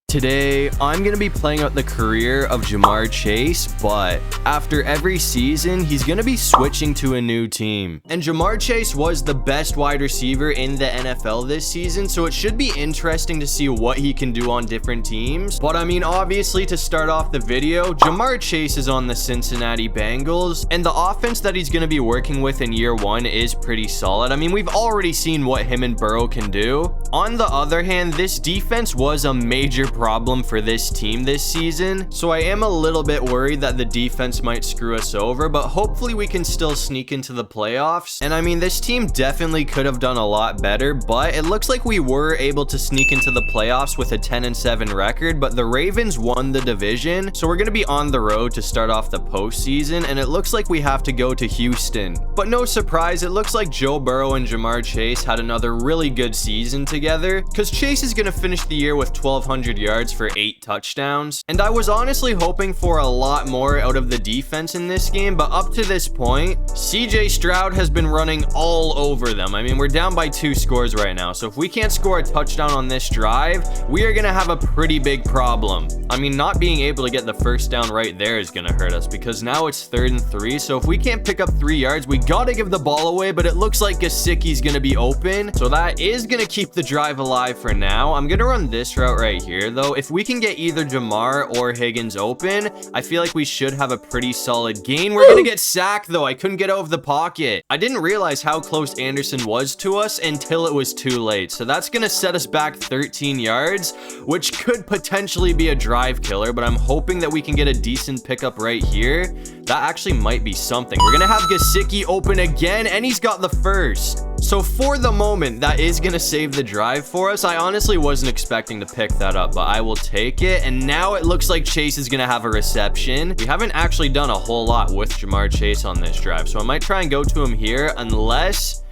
Today, I'm going to be playing out the career of Ja'Marr Chase, but after every season, he's going to be switching to a new team. And Ja'Marr Chase was the best wide receiver in the NFL this season, so it should be interesting to see what he can do on different teams. But I mean, obviously, to start off the video, Ja'Marr Chase is on the Cincinnati Bengals, and the offense that he's going to be working with in year one is pretty solid. I mean, we've already seen what him and Burrow can do. On the other hand, this defense was a major problem for this team this season, so I am a little bit worried that the defense might screw us over, but hopefully we can still sneak into the playoffs. And I mean, this team definitely could have done a lot better, but it looks like we were able to sneak into the playoffs with a 10-7 record, but the Ravens won the division, so we're going to be on the road to start off the postseason, and it looks like we have to go to Houston. But no surprise, it looks like Joe Burrow and Ja'Marr Chase had another really good season together, because Chase is going to finish the year with 1,200 yards for 8 touchdowns. And I was honestly hoping for a lot more out of the defense in this game, but up to this point, CJ Stroud has been running all over them. I mean, we're down by 2 scores right now, so if we can't score a touchdown on this drive, we are going to have a pretty big problem. I mean, not being able to get the first down right there is going to hurt us, because now it's 3rd and 3, so if we can't pick up 3 yards, we got to give the ball away, but it looks like Gesicki's going to be open, so that is going to keep the drive alive for now. I'm going to run this route right here, though. If we can get either Ja'Marr or Higgins open, I feel like we should have a pretty solid gain. We're going to get sacked, though. I couldn't get out of the pocket. I didn't realize how close Anderson was to us until it was too late, so that's going to set us back 13 yards, which could potentially be a drive killer, but I'm hoping that we can get a decent pickup right here. That actually might be something. We're going to have Gesicki open again, and he's got the first. So for the moment, that is going to save the drive for us. I honestly wasn't expecting to pick that up, but I will take it. And now it looks like Chase is going to have a reception. We haven't actually done a whole lot with Ja'Marr Chase on this drive, so I might try and go to him here, unless...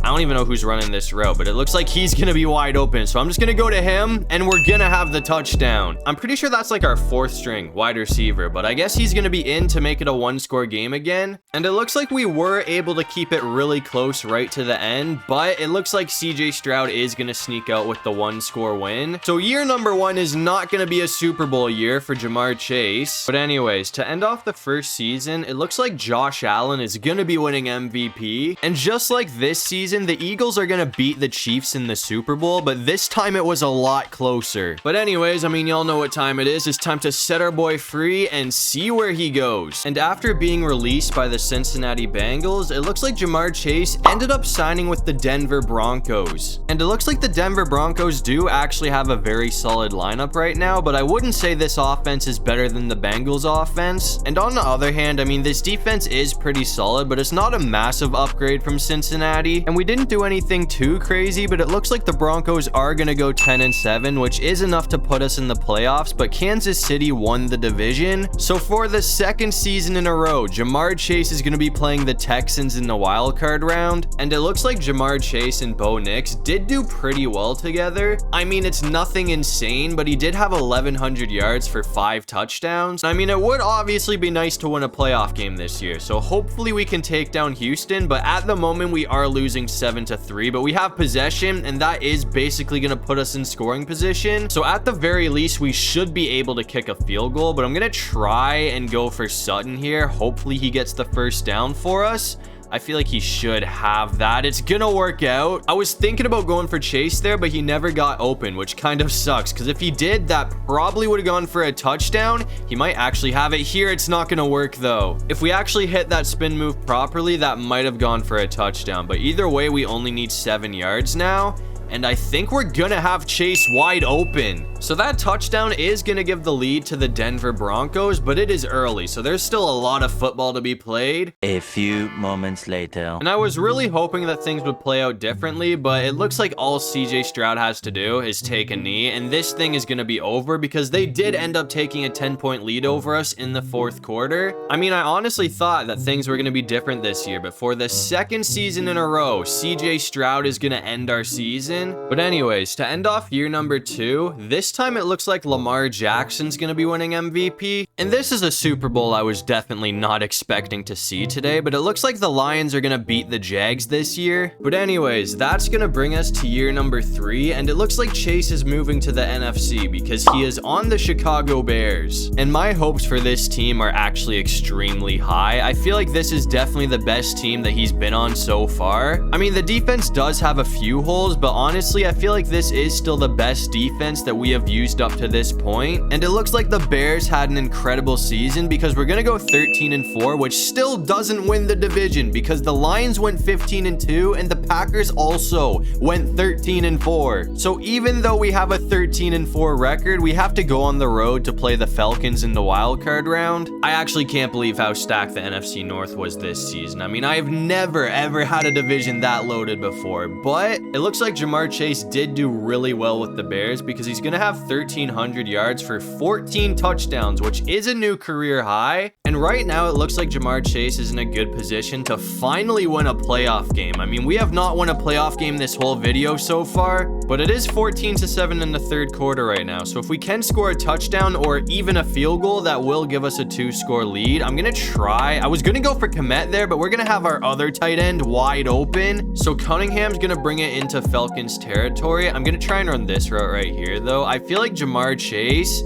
I don't even know who's running this route, but it looks like he's going to be wide open. So I'm just going to go to him, and we're going to have the touchdown. I'm pretty sure that's like our 4th string wide receiver, but I guess he's going to be in to make it a 1-score game again. And it looks like we were able to keep it really close right to the end, but it looks like CJ Stroud is going to sneak out with the 1-score win. So year number 1 is not going to be a Super Bowl year for Ja'Marr Chase. But anyways, to end off the first season, it looks like Josh Allen is going to be winning MVP. And just like this season, the Eagles are going to beat the Chiefs in the Super Bowl, but this time it was a lot closer. But anyways, I mean, y'all know what time it is. It's time to set our boy free and see where he goes. And after being released by the Cincinnati Bengals, it looks like Ja'Marr Chase ended up signing with the Denver Broncos. And it looks like the Denver Broncos do actually have a very solid lineup right now, but I wouldn't say this offense is better than the Bengals offense. And on the other hand, I mean, this defense is pretty solid, but it's not a massive upgrade from Cincinnati. And we didn't do anything too crazy, but it looks like the Broncos are going to go 10-7, which is enough to put us in the playoffs, but Kansas City won the division. So for the 2nd season in a row, Ja'Marr Chase is going to be playing the Texans in the wildcard round, and it looks like Ja'Marr Chase and Bo Nix did do pretty well together. I mean, it's nothing insane, but he did have 1,100 yards for 5 touchdowns. I mean, it would obviously be nice to win a playoff game this year, so hopefully we can take down Houston, but at the moment we are losing 7-3, but we have possession, and that is basically going to put us in scoring position. So at the very least, we should be able to kick a field goal, but I'm going to try and go for Sutton here. Hopefully he gets the first down for us. I feel like he should have that. It's gonna work out. I was thinking about going for Chase there, but he never got open, which kind of sucks, because if he did, that probably would have gone for a touchdown. He might actually have it here. It's not gonna work, though. If we actually hit that spin move properly, that might have gone for a touchdown, but either way, we only need 7 yards now. And I think we're gonna have Chase wide open. So that touchdown is gonna give the lead to the Denver Broncos, but it is early, so there's still a lot of football to be played. A few moments later. And I was really hoping that things would play out differently, but it looks like all CJ Stroud has to do is take a knee, and this thing is gonna be over, because they did end up taking a 10-point lead over us in the 4th quarter. I mean, I honestly thought that things were gonna be different this year, but for the 2nd season in a row, CJ Stroud is gonna end our season. season. But anyways, to end off year number 2, this time it looks like Lamar Jackson's gonna be winning MVP. And this is a Super Bowl I was definitely not expecting to see today, but it looks like the Lions are gonna beat the Jags this year. But anyways, that's gonna bring us to year number 3, and it looks like Chase is moving to the NFC because he is on the Chicago Bears. And my hopes for this team are actually extremely high. I feel like this is definitely the best team that he's been on so far. I mean, the defense does have a few holes, but honestly, I feel like this is still the best defense that we have used up to this point. And it looks like the Bears had an incredible season because we're gonna go 13-4, which still doesn't win the division because the Lions went 15-2 and the Packers also went 13-4. So even though we have a 13-4 record, we have to go on the road to play the Falcons in the wildcard round. I actually can't believe how stacked the NFC North was this season. I mean, I have never ever had a division that loaded before, but it looks like Ja'Marr Chase did do really well with the Bears because he's gonna have 1,300 yards for 14 touchdowns, which is a new career high. And right now it looks like Ja'Marr Chase is in a good position to finally win a playoff game. I mean, we have not won a playoff game this whole video so far, but it is 14-7 in the third quarter right now. So if we can score a touchdown or even a field goal, that will give us a 2-score lead. I'm gonna try. I was gonna go for Kmet there, but we're gonna have our other tight end wide open. So Cunningham's gonna bring it into Falcons territory. I'm gonna try and run this route right here though. I feel like Ja'Marr Chase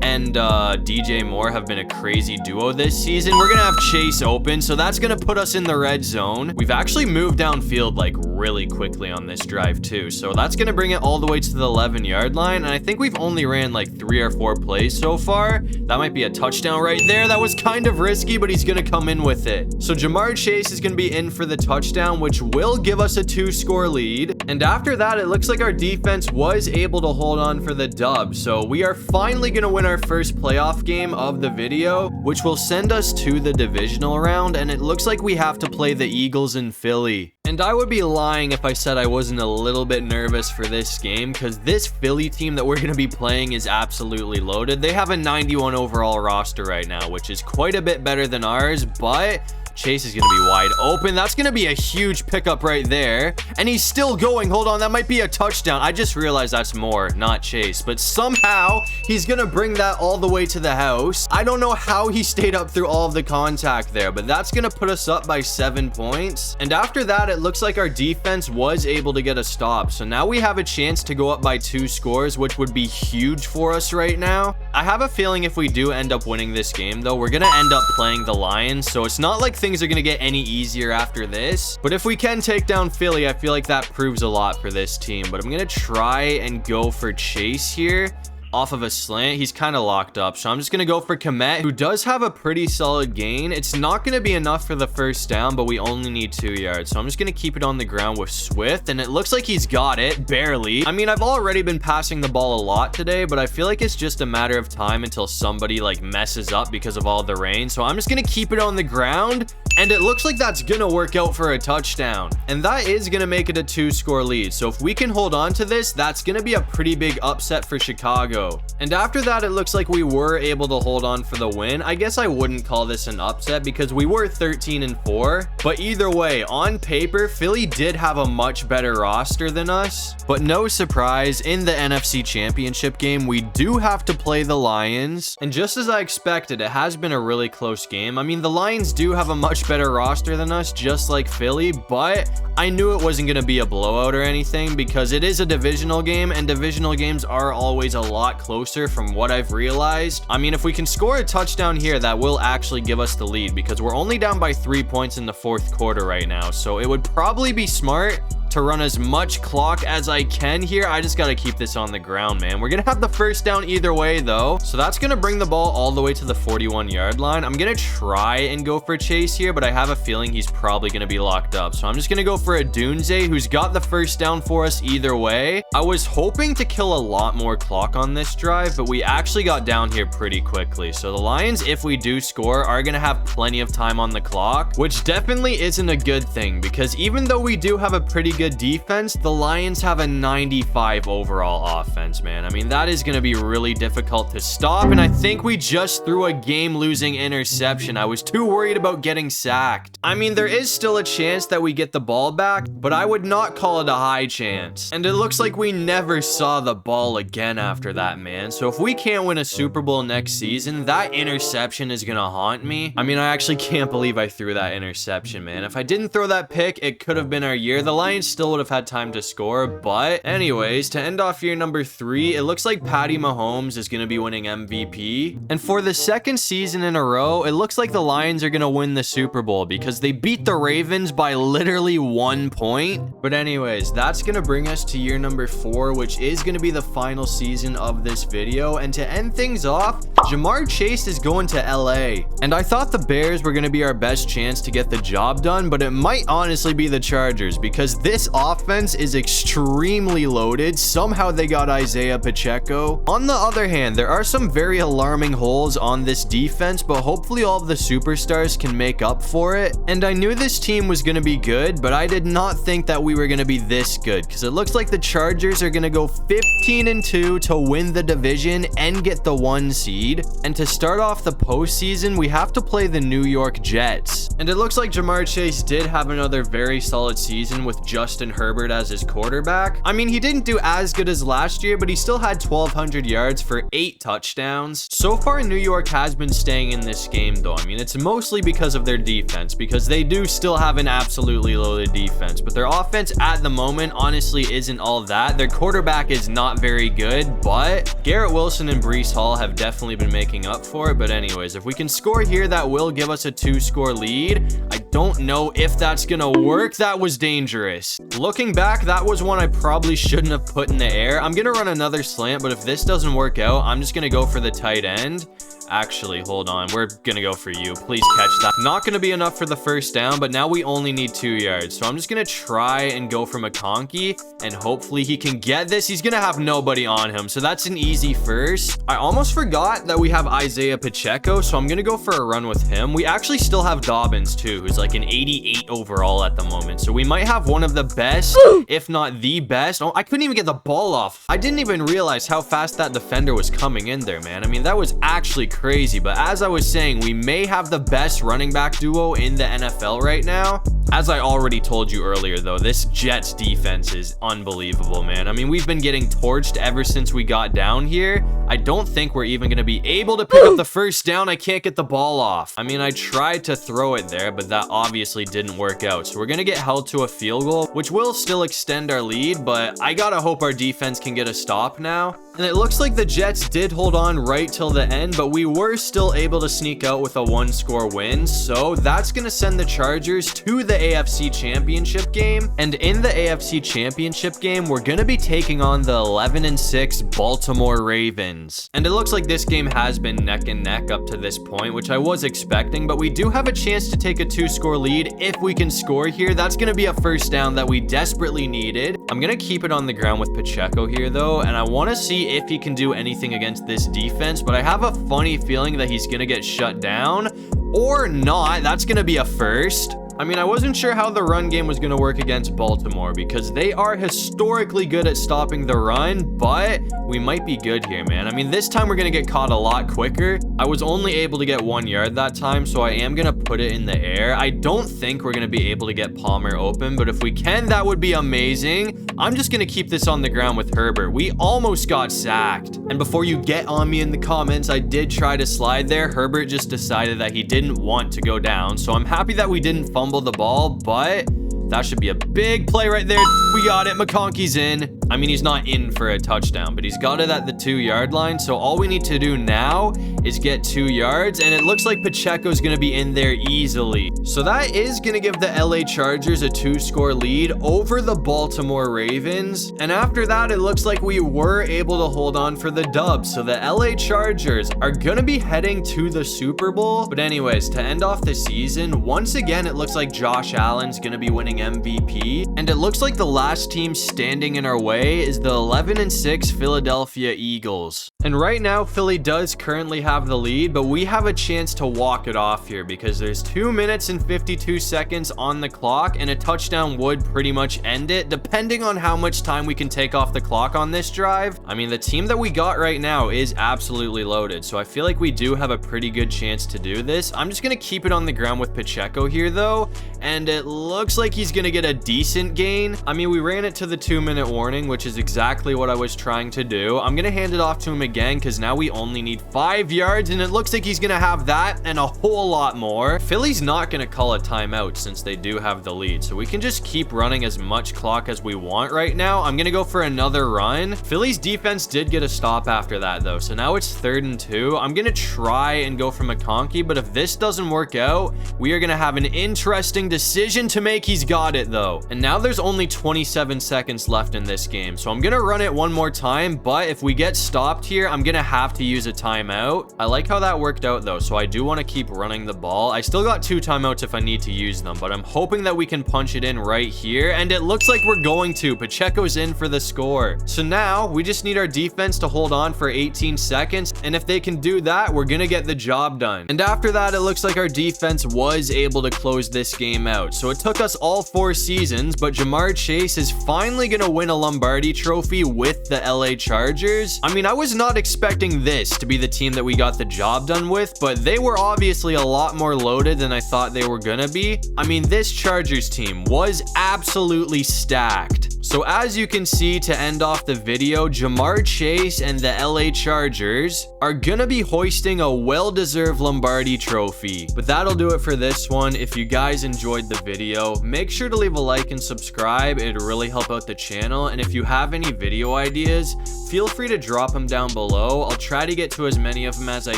and DJ Moore have been a crazy duo this season. We're gonna have Chase open, so that's gonna put us in the red zone. We've actually moved downfield like really quickly on this drive too, so that's gonna bring it all the way to the 11-yard line. And I think we've only ran like 3 or 4 plays so far. That might be a touchdown right there. That was kind of risky, but he's gonna come in with it. So Ja'Marr Chase is gonna be in for the touchdown, which will give us a 2-score lead. And after that, it looks like our defense was able to hold on for the dub. So we are finally gonna win our first playoff game of the video, which will send us to the divisional round. And it looks like we have to play the Eagles in Philly. And I would be lying if I said I wasn't a little bit nervous for this game because this Philly team that we're going to be playing is absolutely loaded. They have a 91 overall roster right now, which is quite a bit better than ours, but Chase is going to be wide open. That's going to be a huge pickup right there. And he's still going. Hold on. That might be a touchdown. I just realized that's Moore, not Chase. But somehow he's going to bring that all the way to the house. I don't know how he stayed up through all of the contact there, but that's going to put us up by 7 points. And after that, it looks like our defense was able to get a stop. So now we have a chance to go up by 2 scores, which would be huge for us right now. I have a feeling if we do end up winning this game, though, we're going to end up playing the Lions. So it's not like things are going to get any easier after this. But if we can take down Philly, I feel like that proves a lot for this team. But I'm going to try and go for Chase here. Off of a slant. He's kind of locked up, so I'm just gonna go for Kmet, who does have a pretty solid gain. It's not gonna be enough for the first down, but we only need 2 yards, so I'm just gonna keep it on the ground with Swift, and it looks like he's got it, barely. I mean, I've already been passing the ball a lot today, but I feel like it's just a matter of time until somebody like messes up because of all the rain, so I'm just gonna keep it on the ground, and it looks like that's gonna work out for a touchdown, and that is gonna make it a 2-score lead. So if we can hold on to this, that's gonna be a pretty big upset for Chicago. And after that, it looks like we were able to hold on for the win. I guess I wouldn't call this an upset because we were 13-4, but either way, on paper, Philly did have a much better roster than us. But no surprise, in the NFC Championship game, we do have to play the Lions, and just as I expected, it has been a really close game. I mean, the Lions do have a much better roster than us, just like Philly, but I knew it wasn't going to be a blowout or anything because it is a divisional game, and divisional games are always a lot closer from what I've realized. I mean, if we can score a touchdown here, that will actually give us the lead because we're only down by 3 points in the 4th quarter right now. So it would probably be smart to run as much clock as I can here. I just got to keep this on the ground, man. We're going to have the first down either way, though. So that's going to bring the ball all the way to the 41-yard line. I'm going to try and go for Chase here, but I have a feeling he's probably going to be locked up. So I'm just going to go for a Dunze, who's got the first down for us either way. I was hoping to kill a lot more clock on this drive, but we actually got down here pretty quickly. So the Lions, if we do score, are going to have plenty of time on the clock, which definitely isn't a good thing because even though we do have a pretty good good defense, the Lions have a 95 overall offense, man. I mean, that is going to be really difficult to stop, and I think we just threw a game-losing interception. I was too worried about getting sacked. I mean, there is still a chance that we get the ball back, but I would not call it a high chance. And it looks like we never saw the ball again after that, man. So if we can't win a Super Bowl next season, that interception is going to haunt me. I mean, I actually can't believe I threw that interception, man. If I didn't throw that pick, it could have been our year. The Lions still would have had time to score, but anyways, to end off year number 3, it looks like Patty Mahomes is going to be winning MVP. And for the second season in a row, it looks like the Lions are going to win the Super Bowl because they beat the Ravens by literally 1 point. But anyways, that's going to bring us to year number 4, which is going to be the final season of this video. And to end things off, Ja'Marr Chase is going to LA. And I thought the Bears were going to be our best chance to get the job done, but it might honestly be the Chargers because this offense is extremely loaded. Somehow they got Isaiah Pacheco. On the other hand, there are some very alarming holes on this defense, but hopefully all of the superstars can make up for it. And I knew this team was going to be good, but I did not think that we were going to be this good because it looks like the Chargers are going to go 15-2 to win the division and get the 1 seed. And to start off the postseason, we have to play the New York Jets. And it looks like Ja'Marr Chase did have another very solid season with Justin Herbert as his quarterback. I mean, he didn't do as good as last year, but he still had 1,200 yards for 8 touchdowns. So far, New York has been staying in this game, though. I mean, it's mostly because of their defense, because they do still have an absolutely loaded defense, but their offense at the moment honestly isn't all that. Their quarterback is not very good, but Garrett Wilson and Breece Hall have definitely been making up for it. But anyways, if we can score here, that will give us a 2-score lead. I don't know if that's gonna work. That was dangerous. Looking back, that was one I probably shouldn't have put in the air. I'm gonna run another slant, but if this doesn't work out, I'm just gonna go for the tight end. Actually, hold on. We're gonna go for you. Please catch that. Not gonna be enough for the first down, but now we only need 2 yards. So I'm just gonna try and go for McConkey, and hopefully he can get this. He's gonna have nobody on him, so that's an easy first. I almost forgot that we have Isaiah Pacheco, so I'm gonna go for a run with him. We actually still have Dobbins too, who's like an 88 overall at the moment. So we might have one of the best, if not the best. Oh, I couldn't even get the ball off. I didn't even realize how fast that defender was coming in there, man. I mean, that was actually crazy. But as I was saying, we may have the best running back duo in the NFL right now. As I already told you earlier, though, this Jets defense is unbelievable, man. I mean, we've been getting torched ever since we got down here. I don't think we're even going to be able to pick up the first down. I can't get the ball off. I mean, I tried to throw it there, but that obviously didn't work out. So we're going to get held to a field goal, which will still extend our lead, but I got to hope our defense can get a stop now. And it looks like the Jets did hold on right till the end, but we were still able to sneak out with a 1-score win. So that's going to send the Chargers to the AFC Championship game. And in the AFC Championship game, we're going to be taking on the 11-6 Baltimore Ravens. And it looks like this game has been neck and neck up to this point, which I was expecting, but we do have a chance to take a 2-score lead if we can score here. That's going to be a first down that we desperately needed. I'm going to keep it on the ground with Pacheco here, though, and I want to see if he can do anything against this defense, but I have a funny feeling that he's going to get shut down or not. That's going to be a first. I mean, I wasn't sure how the run game was going to work against Baltimore because they are historically good at stopping the run, but we might be good here, man. I mean, this time we're going to get caught a lot quicker. I was only able to get 1 yard that time, so I am going to put it in the air. I don't think we're going to be able to get Palmer open, but if we can, that would be amazing. I'm just going to keep this on the ground with Herbert. We almost got sacked. And before you get on me in the comments, I did try to slide there. Herbert just decided that he didn't want to go down, so I'm happy that we didn't fumble the ball, but that should be a big play right there. We got it. McConkey's in. I mean, he's not in for a touchdown, but he's got it at the 2-yard line. So all we need to do now is get 2 yards, and it looks like Pacheco's going to be in there easily. So that is going to give the LA Chargers a 2-score lead over the Baltimore Ravens. And after that, it looks like we were able to hold on for the dub. So the LA Chargers are going to be heading to the Super Bowl. But anyways, to end off the season, once again, it looks like Josh Allen's going to be winning MVP. And it looks like the last team standing in our way away is the 11-6 Philadelphia Eagles. And right now, Philly does currently have the lead, but we have a chance to walk it off here because there's 2 minutes and 52 seconds on the clock, and a touchdown would pretty much end it, depending on how much time we can take off the clock on this drive. I mean, the team that we got right now is absolutely loaded, so I feel like we do have a pretty good chance to do this. I'm just going to keep it on the ground with Pacheco here, though, and it looks like he's going to get a decent gain. I mean, we ran it to the 2-minute warning, which is exactly what I was trying to do. I'm going to hand it off to him again because now we only need 5 yards, and it looks like he's going to have that and a whole lot more. Philly's not going to call a timeout since they do have the lead, so we can just keep running as much clock as we want right now. I'm going to go for another run. Philly's defense did get a stop after that, though, so now it's 3rd and 2. I'm going to try and go for McConkey, but if this doesn't work out, we are going to have an interesting decision to make. He's got it, though. And now there's only 27 seconds left in this game, so I'm going to run it one more time, but if we get stopped here, I'm going to have to use a timeout. I like how that worked out, though, so I do want to keep running the ball. I still got 2 timeouts if I need to use them, but I'm hoping that we can punch it in right here, and it looks like we're going to. Pacheco's in for the score. So now we just need our defense to hold on for 18 seconds, and if they can do that, we're going to get the job done. And after that, it looks like our defense was able to close this game out. So it took us all 4 seasons, but Jamar Chase is finally going to win a Lombardi trophy with the LA Chargers. I mean, I was not expecting this to be the team that we got the job done with, but they were obviously a lot more loaded than I thought they were going to be. I mean, this Chargers team was absolutely stacked. So as you can see, to end off the video, Jamar Chase and the LA Chargers are gonna be hoisting a well-deserved Lombardi trophy. But that'll do it for this one. If you guys enjoyed the video, make sure to leave a like and subscribe. It'd really help out the channel. And if you have any video ideas, feel free to drop them down below. I'll try to get to as many of them as I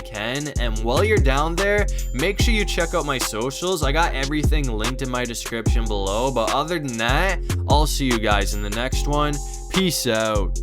can. And while you're down there, make sure you check out my socials. I got everything linked in my description below. But other than that, I'll see you guys in the next one. Peace out.